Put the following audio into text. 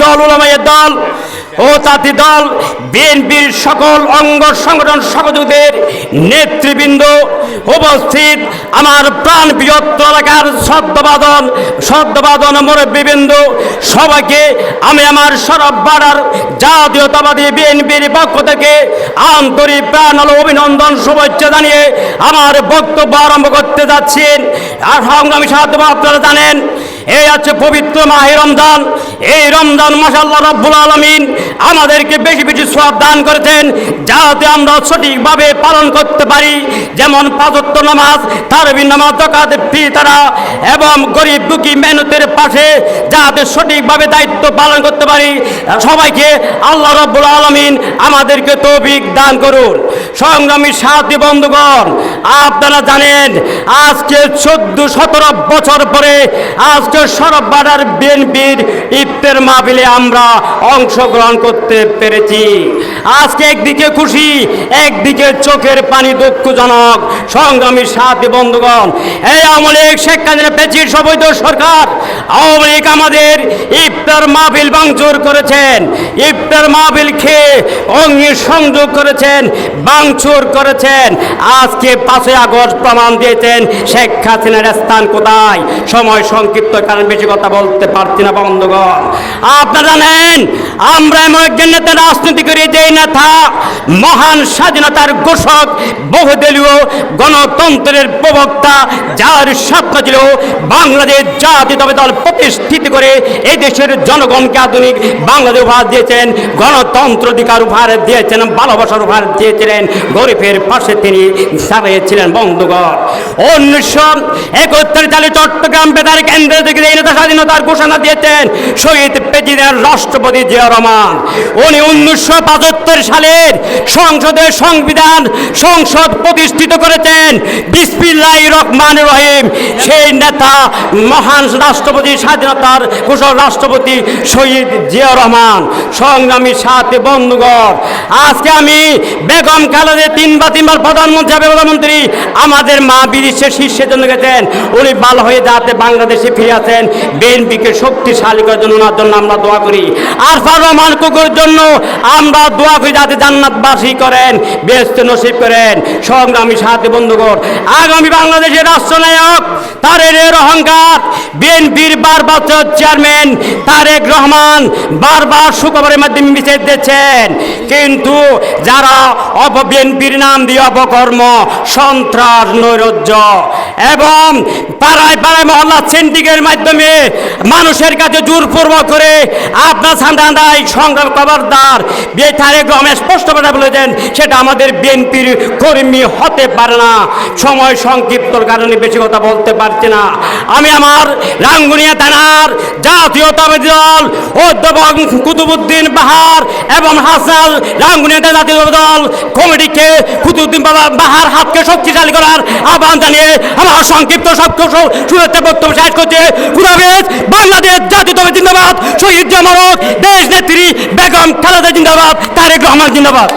দল, উলামায়ে দল ও জাতি দল, বিএনপির সকল অঙ্গ সংগঠন সহযোগীদের নেতৃবৃন্দ, উপস্থিত আমার প্রাণ বৃহত্ত এলাকার শ্রদ্ধাবাদন মুরব্বীবৃন্দ, সবাইকে আমি আমার সরবরার জাতীয়তাবাদী বিএনপির পক্ষ থেকে আন্তরিক প্রাণ অভিনন্দন শুভেচ্ছা জানিয়ে আমার বক্তব্য আরম্ভ করতে যাচ্ছি। আর সংগ্রামী সাথী, আপনারা জানেন এই আছে পবিত্র মাহে রমজান। এই রমজান মাসে আল্লাহ রাব্বুল আলামিন আমাদেরকে বেশি বেশি সওয়াব দান করেছেন, যাতে আমরা সঠিকভাবে পালন করতে পারি। যেমন পাঁচ ওয়াক্ত নামাজ, তারাবির নামাজ, যাকাত ফিতরা এবং গরিব দুঃখী মেহনতের পাশে যাতে সঠিকভাবে দায়িত্ব পালন করতে পারি। সবাইকে আল্লাহ রাব্বুল আলামিন আমাদেরকে তৌফিক দান করুন। সংগ্রামী সাথী বন্ধুগণ, আপনারা জানেন আজকে 14-17 বছর পরে আজকে সরবরার বিএনপির ইফতার মাহফিলে আমরা অংশগ্রহণ করতে পেরেছি। আজকে একদিকে খুশি, একদিকে চোখের পানি দুঃখজনক। সংগ্রামী সাথী বন্ধুগণ, এই আওয়ামী লীগ শেখ হাসিনা পেছির সবৈধ সরকার আওয়ামী লীগ আমাদের ইফতার মাহফিল ভাঙচুর করেছেন, ইফতার মাহফিল খেয়ে অগ্নি সংযোগ করেছেন, ভাঙচুর করেছেন। আজকে 5 আগস্ট প্রমাণ দিয়েছেন শেখ হাসিনার স্থান কোথায়। সময় সংক্ষিপ্ত কারণ বেশি কথা বলতে পারছি না বন্ধুগণ। আপনারা জানেন আমরা এমন একজন নেতা রাজনীতি করি, যে নেতা মহান স্বাধীনতার ঘোষক, বহুদলীয় গণতন্ত্রের প্রবক্তা, যার স্বপ্ন ছিল বাংলাদেশ জাতীয়তাবাদী দল প্রতিষ্ঠিত করে এই দেশের জনগণকে আধুনিক বাংলাদেশ উপহার দিয়েছেন, গণতন্ত্র অধিকার উপহার দিয়েছেন, ভালোবাসার উপহার দিয়েছিলেন, গরিবের পাশে তিনি দাঁড়িয়েছিলেন বন্ধুগণ। 1971 সালে চট্টগ্রাম বেতার কেন্দ্র থেকে এই নেতা স্বাধীনতার ঘোষণা দিয়েছেন শহীদ প্রেসিডেন্ট রাষ্ট্রপতি জিয়া রহমান। উনি 1975 সালের সংসদের সংসদ প্রতিষ্ঠিত করেছেন বিসমিল্লাহির রহমানির রহিম। সেই নেতা মহান রাষ্ট্রপতি, স্বাধীনতার ঘোষক রাষ্ট্রপতি শহীদ জিয়া রহমান। সংগ্রামী সাথী বন্ধুগণ, আজকে আমি বেগম খালেদা তিনবার প্রধানমন্ত্রী আমাদের মা বিদেশে শীর্ষের জন্য গেছেন। উনি ভালো হয়ে যাতে বাংলাদেশে ফিরে আসেন, বিএনপিকে শক্তিশালী করার জন্য ওনার জন্য আমরা দোয়া করি। আরফার রহমান কুকুর জন্য আমরা দোয়া করি যাতে জান্নাতবাসী করেন, বেহেশত নসিব করেন। সংগ্রামী সাথী বন্ধুগণ, আগামী বাংলাদেশের রাষ্ট্রনায়ক তারেক অহংকার বিএনপির বারবার চেয়ারম্যান তারেক রহমান বারবার শুক্রবারের মাধ্যমে মিছিল দিচ্ছেন, কিন্তু যারা বিএনপির নাম দিয়ে অপকর্ম, সন্ত্রাস, নৈরাজ্য এবং পাড়ায় পাড়ায় মহল্লা সেন্টিকের মাধ্যমে মানুষের কাছে জোরপূর্বক করে আপনার সান্দায় সংগ্রাম খবরদার। তারেক রহমান স্পষ্টভাবে বলেছেন সেটা আমাদের বিএনপির কর্মী হতে পারে না। সময় সংক্ষিপ্তর কারণে বেশি কথা বলতে পারছি না। আমি আমার রাঙ্গুনিয়া থানার জাতীয়তাবাদী দল অধ্যাপক কুতুবুদ্দিন বাহার এবং হাসান রাঙ্গুনিয়া জাতীয় দল কমিটিকে কুতুবুদ্দিন বাহার হাতকে শক্তিশালী করার আহ্বান জানিয়ে আমার সংক্ষিপ্ত শুভেচ্ছা বক্তব্য শেষ করছে। খুদাহাফেজ। বাংলাদেশ জাতীয়তাবাদী জিন্দাবাদ, শহীদ জামানত, দেশ নেত্রী বেগম খালেদা জিন্দাবাদ, তারেক রহমান জিন্দাবাদ।